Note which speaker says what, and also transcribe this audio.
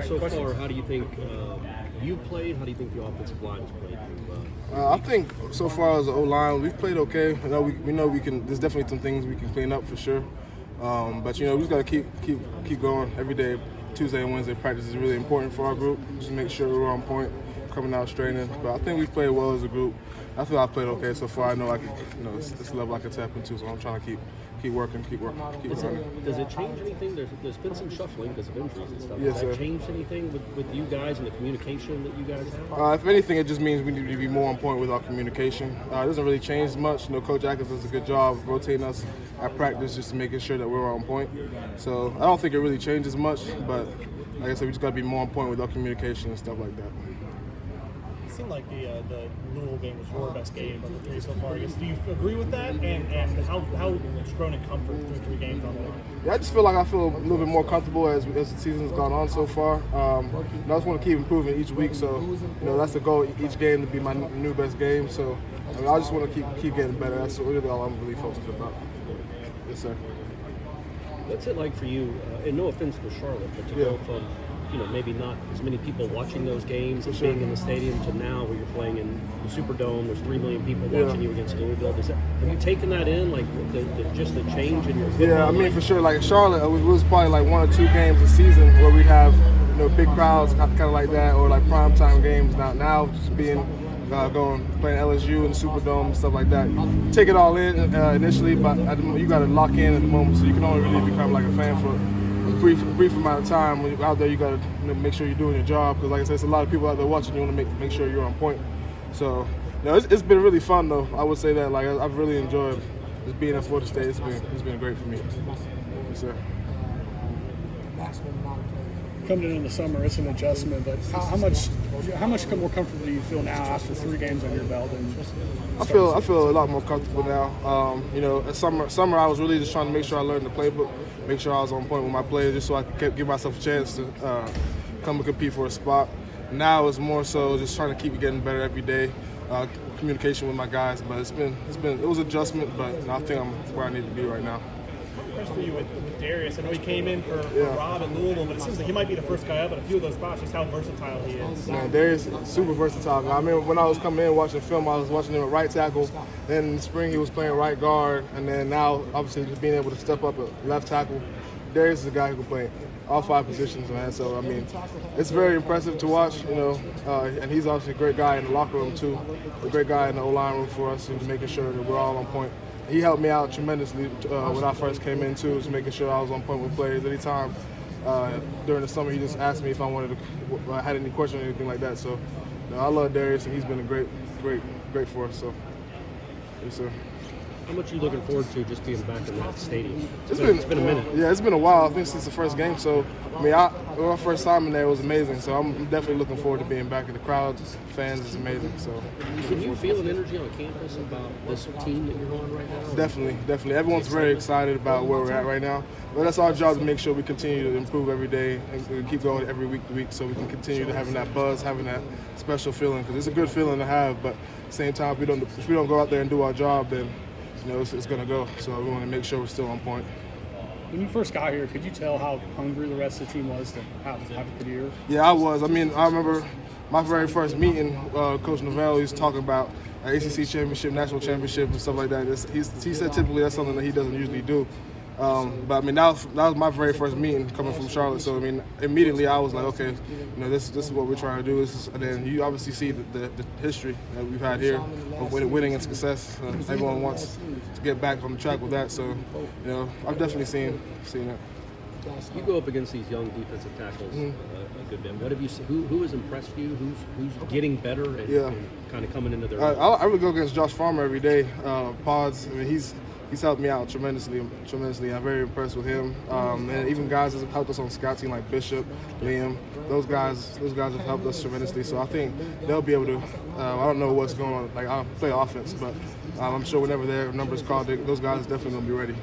Speaker 1: So far, how do you think you played? How do you think the offensive line has played?
Speaker 2: I think so far as the O-line, we've played okay. We know we can. There's definitely some things we can clean up for sure. But we just got to keep going every day. Tuesday and Wednesday practice is really important for our group. Just make sure we're on point, coming out straining. But I think we've played well as a group. I feel I've played okay so far. I know it's a level I can tap into, so I'm trying to keep working.
Speaker 1: Does it change anything? There's been some shuffling because of injuries and stuff.
Speaker 2: Yes,
Speaker 1: Does that
Speaker 2: sir.
Speaker 1: change anything with you guys and the communication that you guys have?
Speaker 2: If anything, it just means we need to be more on point with our communication. It doesn't really change much. Coach Atkins does a good job of rotating us at practice, just making sure that we're on point. So I don't think it really changes much, but like I said, we just got to be more on point with our communication and stuff like that.
Speaker 3: It seemed like the Louisville game was your best game of the three so far. I guess, do you agree with that? And how has grown in comfort through 3 games on the line?
Speaker 2: Yeah, I just feel like I feel a little bit more comfortable as the season's gone on so far. I just want to keep improving each week, so that's the goal each game, to be my new best game. So I just want to keep getting better. That's really all I'm really focused about. Yes, sir.
Speaker 1: What's it like for you, and no offense to Charlotte, but to go from maybe not as many people watching those games and being in the stadium to now where you're playing in the Superdome, there's 3 million people watching you against Louisville. Have you taken that in, like just the change in your football?
Speaker 2: Yeah, I mean, for sure. Like Charlotte, it was probably like 1 or 2 games a season where we have big crowds, kind of like that, or like primetime games. Now just being playing LSU and the Superdome and stuff like that. You take it all in initially, but you got to lock in at the moment, so you can only really become like a fan for a brief amount of time. When you're out there, you got to make sure you're doing your job, because like I said, there's a lot of people out there watching. You want to make sure you're on point. So it's been really fun though. I would say that I've really enjoyed just being at Florida State. It's been great for me. Yes, sir.
Speaker 4: Coming in the summer, it's an adjustment, but how much more comfortable do you feel now after 3 games on your belt?
Speaker 2: I feel a lot more comfortable now. At summer I was really just trying to make sure I learned the playbook, make sure I was on point with my players, just so I could give myself a chance to come and compete for a spot. Now it's more so just trying to keep getting better every day. Communication with my guys, but it was adjustment, but I think I'm where I need to be right now.
Speaker 3: For you with Darius, I know he came in for Rob in Louisville, but it seems like he might be the first guy up at a few of those spots, just how versatile he is.
Speaker 2: Man, Darius is super versatile. I remember when I was coming in watching film, I was watching him at right tackle. Then in the spring he was playing right guard, and then now obviously just being able to step up at left tackle. Darius is a guy who can play all 5 positions, man. So I mean, it's very impressive to watch, and he's obviously a great guy in the locker room too, a great guy in the O-line room for us, and making sure that we're all on point. He helped me out tremendously when I first came in too, just making sure I was on point with players. Anytime during the summer, he just asked me if I had any questions or anything like that. So I love Darius, and he's been a great for us. So yes, sir.
Speaker 1: How much are you looking forward to just being back in that stadium? It's been a minute.
Speaker 2: Yeah, it's been a while. I think since the first game. So I mean, our first time in there was amazing. So I'm definitely looking forward to being back. And the crowd, fans is amazing. So
Speaker 1: can you feel an energy on campus about this team that you're on right now?
Speaker 2: Definitely. Everyone's very excited about where we're at right now. But that's our job, to make sure we continue to improve every day and keep going every week to week, so we can continue to having that buzz, having that special feeling. Because it's a good feeling to have. But at the same time, if we don't go out there and do our job, then it's going to go. So we want to make sure we're still on point.
Speaker 4: When you first got here, could you tell how hungry the rest of the team was to have a good year?
Speaker 2: Yeah, I was. I mean, I remember my very first meeting, Coach Novell, he was talking about ACC championship, national championship, and stuff like that. He said typically that's something that he doesn't usually do. But I mean, that was my very first meeting coming from Charlotte. So I mean, immediately I was like, okay, this is what we're trying to do. And then you obviously see the history that we've had here of winning and success. Everyone wants to get back on the track with that. So I've definitely seen that.
Speaker 1: You go up against these young defensive tackles a good bit. What have you seen? Who has impressed you? Who's getting better and kind of coming into their own?
Speaker 2: I would go against Josh Farmer every day. Pods. I mean, he's helped me out tremendously. I'm very impressed with him. And even guys that have helped us on scout team like Bishop, Liam, those guys have helped us tremendously. So I think they'll be able to. I don't know what's going on. Like, I play offense, but I'm sure whenever their number's called, those guys are definitely gonna be ready.